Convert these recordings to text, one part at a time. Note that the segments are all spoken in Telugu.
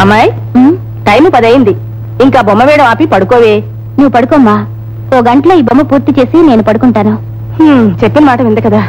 అమ్మాయి టైం 10 అయింది. ఇంకా బొమ్మ వేయడం ఆపి పడుకోవే. నువ్వు పడుకోమ్మా. 1 గంటలో ఈ బొమ్మ పూర్తి చేసి నేను పడుకుంటాను. చెప్పిన మాట వింది కదా.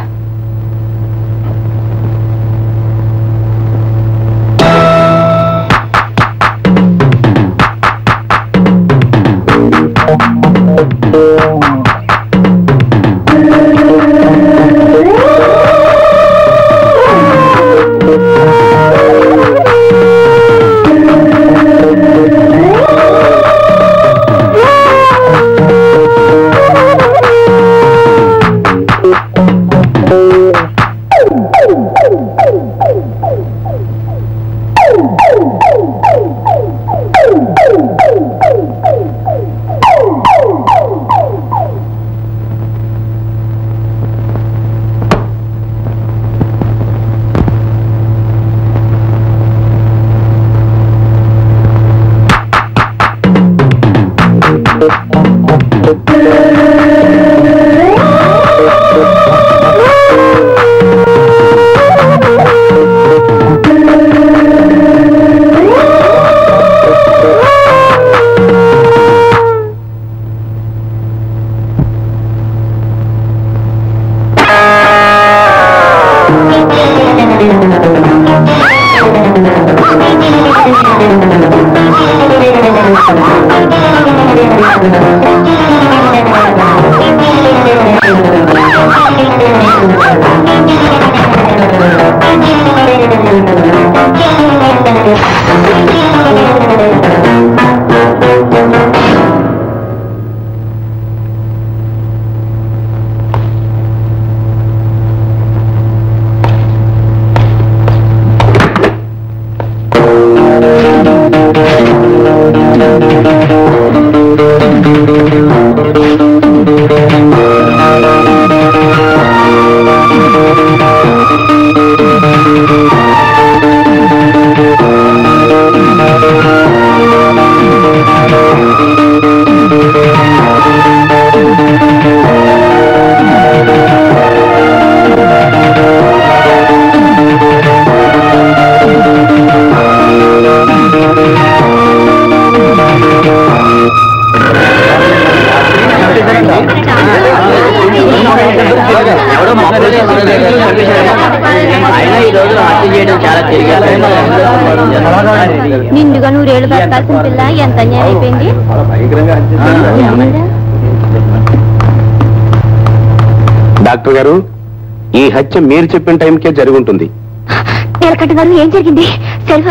నిండుగా 100 ఏళ్ళు బతకాల్సిన పిల్ల ఎంత అన్యాయం అయిపోయింది. డాక్టర్ గారు, ఈ హత్య మీరు చెప్పిన టైంకే జరిగి ఉంటుంది. నీలకంఠ గారు, ఏం జరిగింది? Selva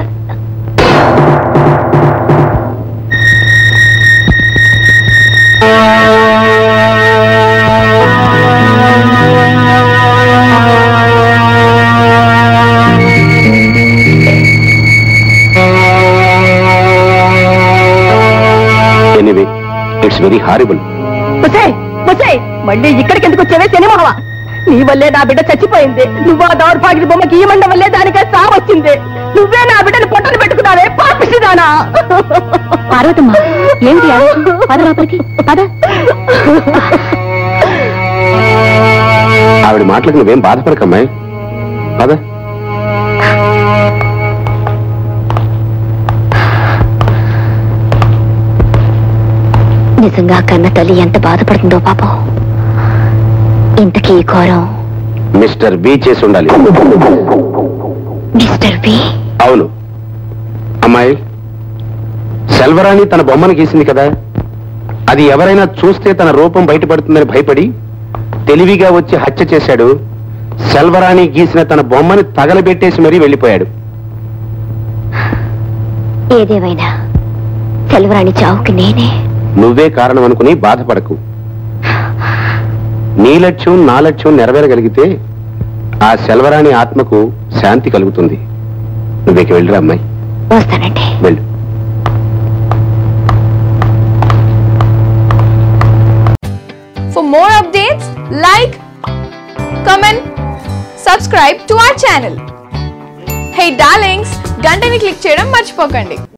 anyway, it's very horrible. మళ్ళీ ఇక్కడికి ఎందుకు వచ్చావే శనిమోహమా? నీ వల్లే నా బిడ్డ చచ్చిపోయింది. నువ్వు ఆ దౌర్భాగ్య బొమ్మకి ఈ మండ వల్లే దానికే సావు వచ్చింది. నువ్వే నా బిడ్డను పొట్టలు పెట్టుకున్నావే పాపిసిదానా? పార్వతమ్మ, ఏంటి పద లోపలికి పద. ఆవిడ మాటలకు నువ్వేం బాధపడకమ్మాయి, పద. నిజంగా కన్న తల్లి ఎంత బాధపడుతుందో పాపం. ఇంతకీ ఈ ఘోరం మిస్టర్ బి చేసి ఉండాలి. Mister B? అవును అమ్మాయి, సెల్వరాణి తన బొమ్మను గీసింది కదా, అది ఎవరైనా చూస్తే తన రూపం బయటపడుతుందని భయపడి తెలివిగా వచ్చి హత్య చేశాడు. సెల్వరాణి గీసిన తన బొమ్మని తగలబెట్టేసి మరీ వెళ్ళిపోయాడు. ఏదేమైనా సెల్వరాణి చావుకి నేనే. నువ్వే కారణం అనుకుని బాధపడకు. నీ లక్ష్యం నా లక్ష్యం నెరవేరగలిగితే ఆ సెల్వరాణి ఆత్మకు శాంతి కలుగుతుంది. నువ్వేకి వెళ్ళిరా అమ్మాయి. వస్తానండి. వెళ్ళు. For more updates, like, comment, subscribe to our channel. Hey darlings, గంటని click చేయడం మర్చిపోకండి.